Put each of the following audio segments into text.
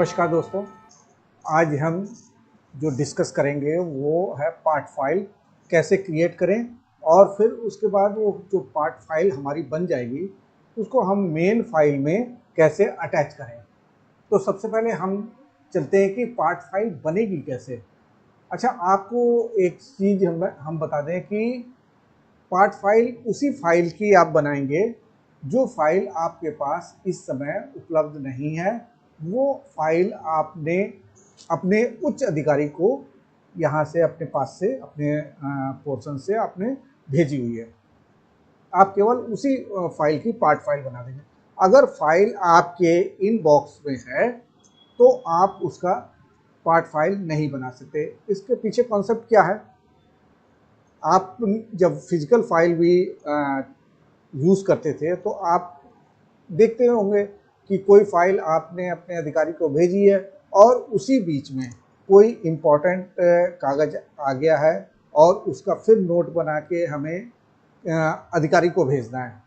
नमस्कार दोस्तों, आज हम जो डिस्कस करेंगे वो है पार्ट फाइल कैसे क्रिएट करें और फिर उसके बाद वो जो पार्ट फाइल हमारी बन जाएगी उसको हम मेन फाइल में कैसे अटैच करें। तो सबसे पहले हम चलते हैं कि पार्ट फाइल बनेगी कैसे। अच्छा, आपको एक चीज़ हम बता दें कि पार्ट फाइल उसी फाइल की आप बनाएंगे जो फाइल आपके पास इस समय उपलब्ध नहीं है। वो फाइल आपने अपने उच्च अधिकारी को यहाँ से अपने पास से अपने पोर्शन से आपने भेजी हुई है। आप केवल उसी फाइल की पार्ट फाइल बना देंगे। अगर फाइल आपके इनबॉक्स में है तो आप उसका पार्ट फाइल नहीं बना सकते। इसके पीछे कॉन्सेप्ट क्या है? आप जब फिजिकल फाइल भी यूज़ करते थे तो आप देखते होंगे कि कोई फाइल आपने अपने अधिकारी को भेजी है और उसी बीच में कोई इम्पोर्टेंट कागज़ आ गया है और उसका फिर नोट बना के हमें अधिकारी को भेजना है।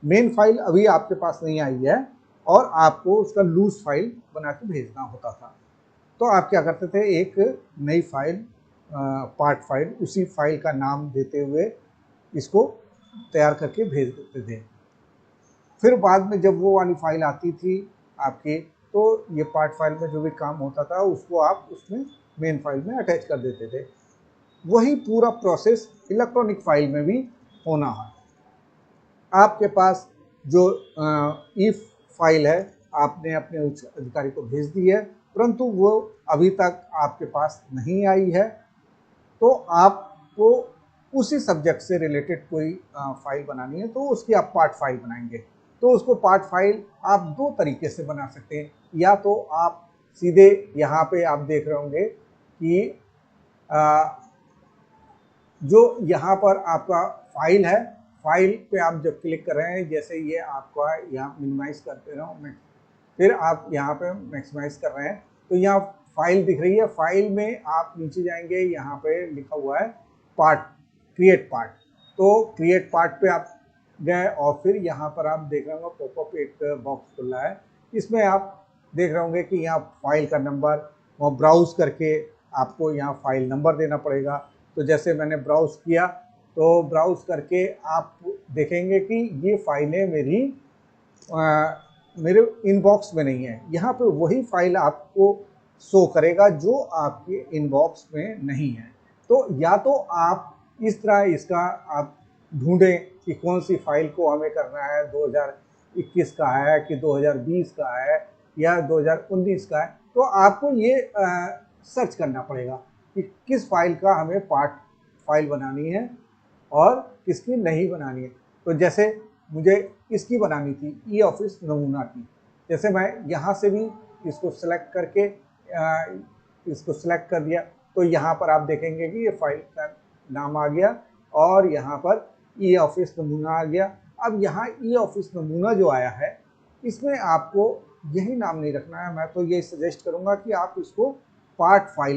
मेन फाइल अभी आपके पास नहीं आई है और आपको उसका लूज फाइल बना के भेजना होता था। तो आप क्या करते थे, एक नई फाइल पार्ट फाइल उसी फाइल का नाम देते हुए इसको तैयार करके भेज देते थे। फिर बाद में जब वो वाली फाइल आती थी आपकी, तो ये पार्ट फाइल में जो भी काम होता था उसको आप उसमें मेन फाइल में अटैच कर देते थे। वही पूरा प्रोसेस इलेक्ट्रॉनिक फाइल में भी होना है। आपके पास जो इफ फाइल है आपने अपने उच्च अधिकारी को भेज दी है, परंतु वो अभी तक आपके पास नहीं आई है, तो आपको उसी सब्जेक्ट से रिलेटेड कोई फाइल बनानी है तो उसकी आप पार्ट फाइल बनाएंगे। तो उसको पार्ट फाइल आप दो तरीके से बना सकते हैं। या तो आप सीधे यहाँ पे आप देख रहे होंगे कि जो यहाँ पर आपका फाइल है, फाइल पे आप जब क्लिक कर रहे हैं, जैसे ये आपका यहाँ मिनिमाइज करते रहो, फिर आप यहाँ पे मैक्सिमाइज कर रहे हैं तो यहाँ फाइल दिख रही है। फाइल में आप नीचे जाएंगे, यहाँ पे लिखा हुआ है पार्ट, क्रिएट पार्ट। तो क्रिएट पार्ट पे आप गए और फिर यहाँ पर आप देख रहे होंगे पॉपअप एक बॉक्स खुला है। इसमें आप देख रहे होंगे कि यहाँ फाइल का नंबर और ब्राउज करके आपको यहाँ फाइल नंबर देना पड़ेगा। तो जैसे मैंने ब्राउज किया तो ब्राउज करके आप देखेंगे कि ये फाइलें मेरे इनबॉक्स में नहीं है। यहाँ पे वही फाइल आपको शो करेगा जो आपके इनबॉक्स में नहीं है। तो या तो आप इस तरह इसका आप ढूंढें कि कौन सी फाइल को हमें करना है, 2021 का है कि 2020 का है या 2019 का है। तो आपको ये सर्च करना पड़ेगा कि किस फाइल का हमें पार्ट फाइल बनानी है और किसकी नहीं बनानी है। तो जैसे मुझे इसकी बनानी थी, ई ऑफिस नमूना की। जैसे मैं यहाँ से भी इसको सेलेक्ट करके इसको सेलेक्ट कर दिया तो यहाँ पर आप देखेंगे कि ये फाइल का नाम आ गया और यहाँ पर ई ऑफिस नमूना आ गया। अब यहाँ ई ऑफिस नमूना जो आया है इसमें आपको यही नाम नहीं रखना है। मैं तो ये सजेस्ट करूँगा कि आप इसको पार्ट फाइल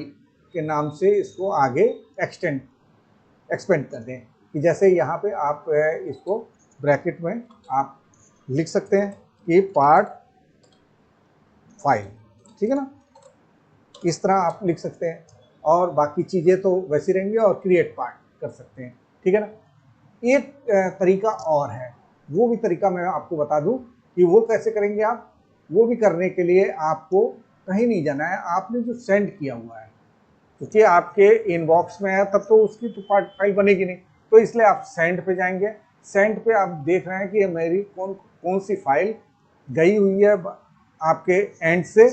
के नाम से इसको आगे एक्सपेंड कर दें। कि जैसे यहाँ पे आप इसको ब्रैकेट में आप लिख सकते हैं कि पार्ट फाइल, ठीक है ना, इस तरह आप लिख सकते हैं और बाकी चीज़ें तो वैसी रहेंगी और क्रिएट पार्ट कर सकते हैं, ठीक है ना। एक तरीका और है, वो भी तरीका मैं आपको बता दूं कि वो कैसे करेंगे आप। वो भी करने के लिए आपको कहीं नहीं जाना है, आपने जो सेंड किया हुआ है क्योंकि आपके इनबॉक्स में है तब तो उसकी तो पार्ट फाइल बनेगी नहीं। तो इसलिए आप सेंड पे जाएंगे। सेंड पे आप देख रहे हैं कि मेरी कौन सी फाइल गई हुई है आपके एंड से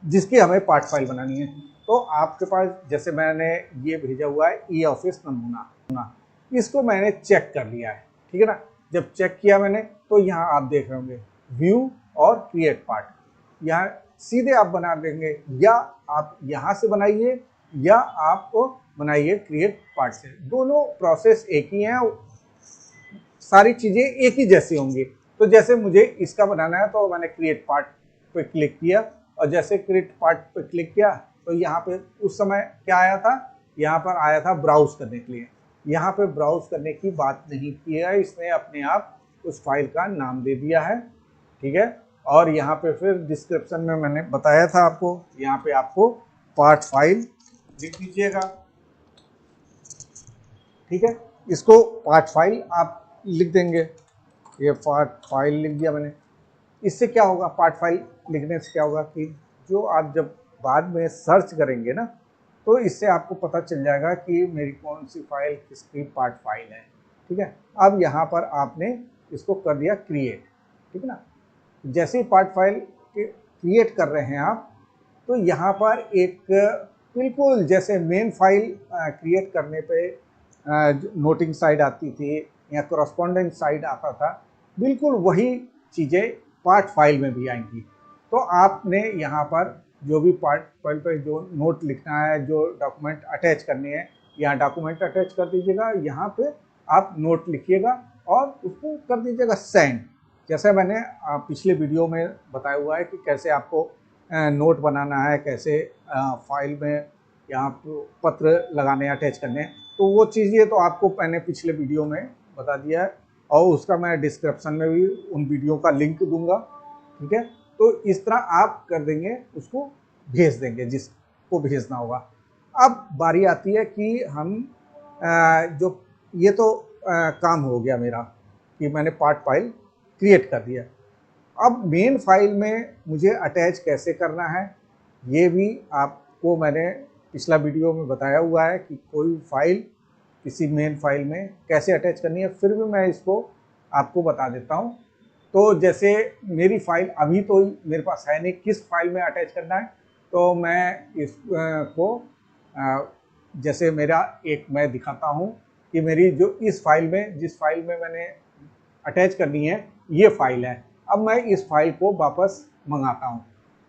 जिसकी हमें पार्ट फाइल बनानी है। तो आपके पास जैसे मैंने ये भेजा हुआ है ई ऑफिस नमूना, इसको मैंने चेक कर लिया है, ठीक है ना। जब चेक किया मैंने तो यहाँ आप देख रहे होंगे व्यू और क्रिएट पार्ट, यहाँ सीधे आप बना देंगे या आप यहाँ से बनाइए या आप बनाइए क्रिएट पार्ट से। दोनों प्रोसेस एक ही हैं, सारी चीज़ें एक ही जैसी होंगी। तो जैसे मुझे इसका बनाना है तो मैंने क्रिएट पार्ट पे क्लिक किया और जैसे क्रिएट पार्ट पे क्लिक किया तो यहाँ पे उस समय क्या आया था, यहाँ पर आया था ब्राउज करने के लिए। यहाँ पे ब्राउज करने की बात नहीं की है, इसने अपने आप उस फाइल का नाम दे दिया है, ठीक है। और यहाँ पे फिर डिस्क्रिप्शन में मैंने बताया था आपको, यहाँ पे आपको पार्ट फाइल लिख दीजिएगा, ठीक है। इसको पार्ट फाइल आप लिख देंगे, ये पार्ट फाइल लिख दिया मैंने। इससे क्या होगा, पार्ट फाइल लिखने से क्या होगा कि जो आप जब बाद में सर्च करेंगे ना, तो इससे आपको पता चल जाएगा कि मेरी कौन सी फाइल किसकी पार्ट फाइल है, ठीक है। अब यहाँ पर आपने इसको कर दिया क्रिएट, ठीक है ना। जैसे ही पार्ट फाइल क्रिएट कर रहे हैं आप, तो यहाँ पर एक बिल्कुल जैसे मेन फाइल क्रिएट करने पे नोटिंग साइड आती थी या करस्पॉन्डेंट साइड आता था, बिल्कुल वही चीज़ें पार्ट फाइल में भी आएंगी। तो आपने यहाँ पर जो भी पार्ट फाइल पर जो नोट लिखना है, जो डॉक्यूमेंट अटैच करने हैं, यहाँ डॉक्यूमेंट अटैच कर दीजिएगा, यहाँ पे आप नोट लिखिएगा और उसको कर दीजिएगा सेंड। जैसे मैंने पिछले वीडियो में बताया हुआ है कि कैसे आपको नोट बनाना है, कैसे फाइल में यहाँ पत्र लगाने अटैच करने हैं, तो वो चीज़ें तो आपको मैंने पिछले वीडियो में बता दिया है और उसका मैं डिस्क्रिप्शन में भी उन वीडियो का लिंक दूंगा, ठीक है। तो इस तरह आप कर देंगे, उसको भेज देंगे जिसको भेजना होगा। अब बारी आती है कि हम जो ये तो काम हो गया मेरा कि मैंने पार्ट फाइल क्रिएट कर दिया। अब मेन फाइल में मुझे अटैच कैसे करना है, ये भी आपको मैंने पिछला वीडियो में बताया हुआ है कि कोई फाइल किसी मेन फाइल में कैसे अटैच करनी है, फिर भी मैं इसको आपको बता देता हूँ। तो जैसे मेरी फाइल अभी तो मेरे पास है नहीं, किस फाइल में अटैच करना है, तो मैं इसको जैसे मेरा एक मैं दिखाता हूँ कि मेरी जो इस फाइल में, जिस फाइल में मैंने अटैच करनी है, ये फाइल है। अब मैं इस फाइल को वापस मंगाता हूँ,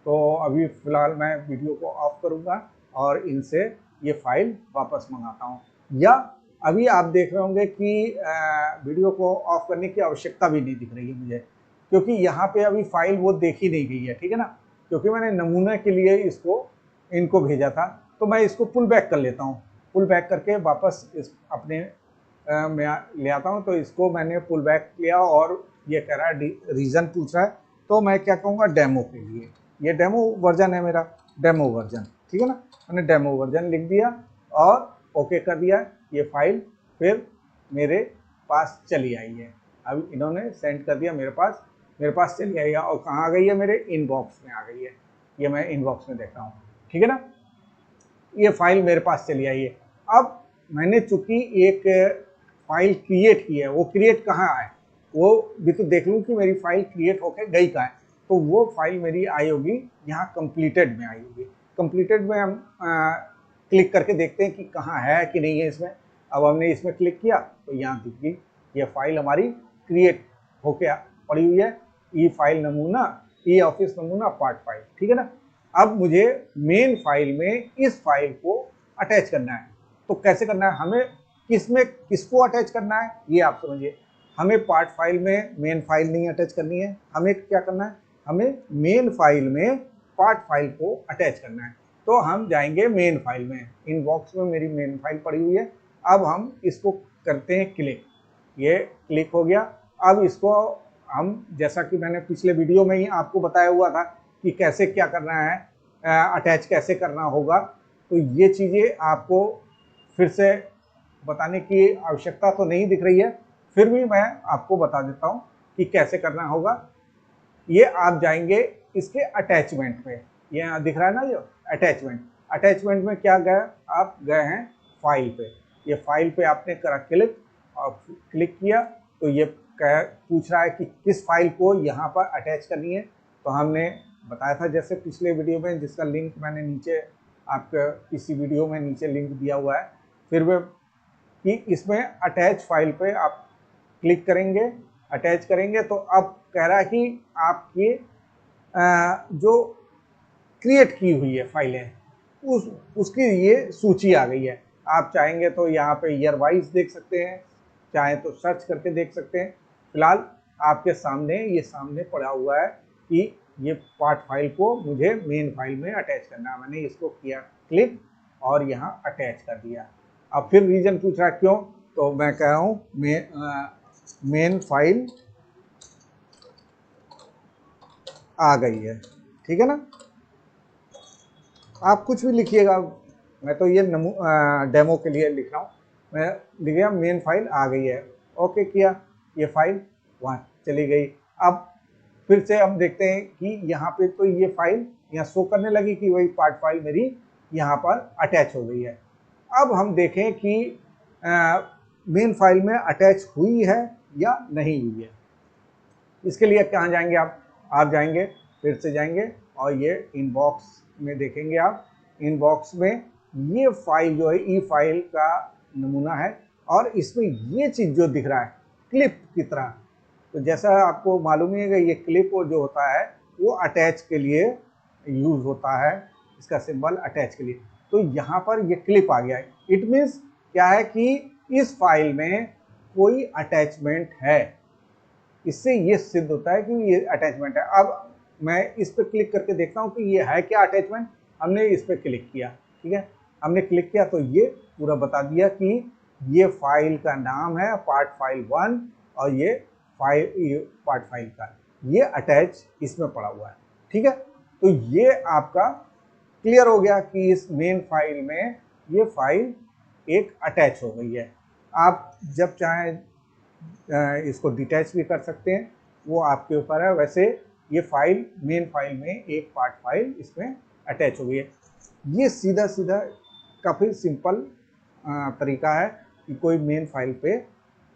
तो अभी फ़िलहाल मैं वीडियो को ऑफ करूँगा और इनसे ये फाइल वापस मंगाता हूँ। या अभी आप देख रहे होंगे कि वीडियो को ऑफ करने की आवश्यकता भी नहीं दिख रही है मुझे, क्योंकि यहाँ पे अभी फाइल वो देखी नहीं गई है, ठीक है ना, क्योंकि मैंने नमूने के लिए इनको भेजा था। तो मैं इसको पुल बैक कर लेता हूँ, पुल बैक करके वापस इस अपने मैं ले आता हूँ। तो इसको मैंने पुल बैक किया और ये कह रहा है रीज़न पूछ रहा है, तो मैं क्या कहूँगा, डेमो के लिए। ये डेमो वर्जन है मेरा, डेमो वर्जन, ठीक है ना। मैंने डेमो वर्जन लिख दिया और ओके कर दिया। ये फाइल फिर मेरे पास चली आई है, अब इन्होंने सेंड कर दिया मेरे पास चली आई है। और कहाँ आ गई है, मेरे इनबॉक्स में आ गई है। ये मैं इनबॉक्स में देख रहा हूँ, ठीक है ना। ये फाइल मेरे पास चली आई है। अब मैंने चूंकि एक फाइल क्रिएट की है, वो क्रिएट कहाँ है वो भी तो देख लूँ कि मेरी फाइल क्रिएट होकर गई कहाँ है। तो वो फाइल मेरी आई होगी यहाँ कंप्लीटेड में आई होगी। कंप्लीटेड में हम क्लिक करके देखते हैं कि कहाँ है कि नहीं है इसमें। अब हमने इसमें क्लिक किया तो यहाँ दिख गई ये फाइल हमारी क्रिएट होके पड़ी हुई है, ई फाइल नमूना, ई ऑफिस नमूना पार्ट फाइल, ठीक है ना। अब मुझे मेन फाइल में इस फाइल को अटैच करना है। तो कैसे करना है, हमें किसको अटैच करना है ये आप समझिए। हमें पार्ट फाइल में मेन फाइल नहीं अटैच करनी है, हमें क्या करना है, हमें मेन फाइल में पार्ट फाइल को अटैच करना है। तो हम जाएंगे मेन फाइल में, इनबॉक्स में मेरी मेन फाइल पड़ी हुई है। अब हम इसको करते हैं क्लिक, ये क्लिक हो गया। अब इसको हम, जैसा कि मैंने पिछले वीडियो में ही आपको बताया हुआ था कि कैसे क्या करना है, अटैच कैसे करना होगा, तो ये चीज़ें आपको फिर से बताने की आवश्यकता तो नहीं दिख रही है, फिर भी मैं आपको बता देता हूँ कि कैसे करना होगा। ये आप जाएंगे इसके अटैचमेंट पे, ये यहाँ दिख रहा है ना जो अटैचमेंट में क्या गए, आप गए हैं फाइल पे। ये फाइल पे आपने करा क्लिक और क्लिक किया तो ये पूछ रहा है कि किस फाइल को यहाँ पर अटैच करनी है। तो हमने बताया था जैसे पिछले वीडियो में, जिसका लिंक मैंने नीचे आपके इसी वीडियो में नीचे लिंक दिया हुआ है, फिर भी कि इसमें अटैच फाइल पे आप क्लिक करेंगे, अटैच करेंगे तो अब कह रहा है कि आपकी जो क्रिएट की हुई है फाइलें उसकी ये सूची आ गई है। आप चाहेंगे तो यहाँ पे ईयर वाइज देख सकते हैं, चाहे तो सर्च करके देख सकते हैं। फिलहाल आपके सामने ये सामने पड़ा हुआ है कि ये पार्ट फाइल को मुझे मेन फाइल में अटैच करना है। मैंने इसको किया क्लिक और यहाँ अटैच कर दिया। अब फिर रीजन पूछ रहा है क्यों, तो मैं कह रहा हूँ मेन फाइल आ गई है, ठीक है ना। आप कुछ भी लिखिएगा, मैं तो ये डेमो के लिए लिख रहा हूँ। मैं लिख गया मेन फाइल आ गई है, ओके किया, ये फाइल वहाँ चली गई। अब फिर से हम देखते हैं कि यहाँ पे तो ये फाइल यहाँ शो करने लगी कि वही पार्ट फाइल मेरी यहाँ पर अटैच हो गई है। अब हम देखें कि मेन फाइल में अटैच हुई है या नहीं हुई है। इसके लिए कहाँ जाएंगे आप जाएंगे, फिर से जाएंगे और ये इनबॉक्स में देखेंगे। आप इनबॉक्स में ये फाइल जो है ई फाइल का नमूना है और इसमें ये चीज़ जो दिख रहा है क्लिप की तरह, तो जैसा आपको मालूम ही है कि ये क्लिप जो होता है वो अटैच के लिए यूज़ होता है, इसका सिंबल अटैच के लिए। तो यहाँ पर ये क्लिप आ गया है, इट मीन्स क्या है कि इस फाइल में कोई अटैचमेंट है। इससे ये सिद्ध होता है कि ये अटैचमेंट है। अब मैं इस पर क्लिक करके देखता हूँ कि ये है क्या अटैचमेंट। हमने इस पर क्लिक किया, ठीक है, हमने क्लिक किया तो ये पूरा बता दिया कि ये फाइल का नाम है पार्ट फाइल 1 और ये पार्ट फाइल का ये अटैच इसमें पड़ा हुआ है, ठीक है। तो ये आपका क्लियर हो गया कि इस मेन फाइल में ये फाइल एक अटैच हो गई है। आप जब चाहें इसको डिटैच भी कर सकते हैं, वो आपके ऊपर है। वैसे ये फाइल मेन फाइल में एक पार्ट फाइल इसमें अटैच हो गई है। ये सीधा सीधा काफ़ी सिंपल तरीका है कि कोई मेन फाइल पे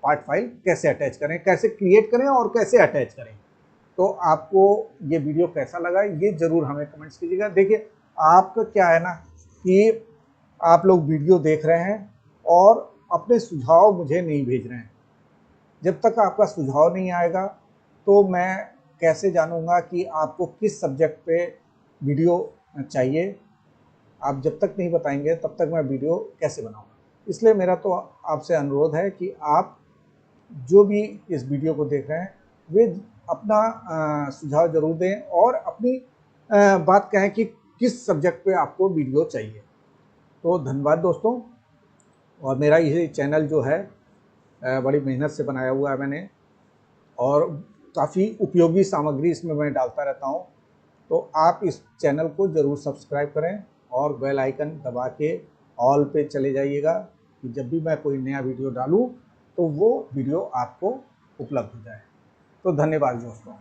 पार्ट फाइल कैसे अटैच करें, कैसे क्रिएट करें और कैसे अटैच करें। तो आपको ये वीडियो कैसा लगा ये ज़रूर हमें कमेंट्स कीजिएगा। देखिए आपका क्या है ना कि आप लोग वीडियो देख रहे हैं और अपने सुझाव मुझे नहीं भेज रहे हैं। जब तक आपका सुझाव नहीं आएगा तो मैं कैसे जानूंगा कि आपको किस सब्जेक्ट पे वीडियो चाहिए। आप जब तक नहीं बताएंगे तब तक मैं वीडियो कैसे बनाऊंगा। इसलिए मेरा तो आपसे अनुरोध है कि आप जो भी इस वीडियो को देख रहे हैं वे अपना सुझाव ज़रूर दें और अपनी बात कहें कि किस सब्जेक्ट पे आपको वीडियो चाहिए। तो धन्यवाद दोस्तों। और मेरा ये चैनल जो है बड़ी मेहनत से बनाया हुआ है मैंने, और काफ़ी उपयोगी सामग्री इसमें मैं डालता रहता हूँ। तो आप इस चैनल को ज़रूर सब्सक्राइब करें और बेल आइकन दबा के ऑल पे चले जाइएगा कि जब भी मैं कोई नया वीडियो डालूँ तो वो वीडियो आपको उपलब्ध हो जाए। तो धन्यवाद दोस्तों।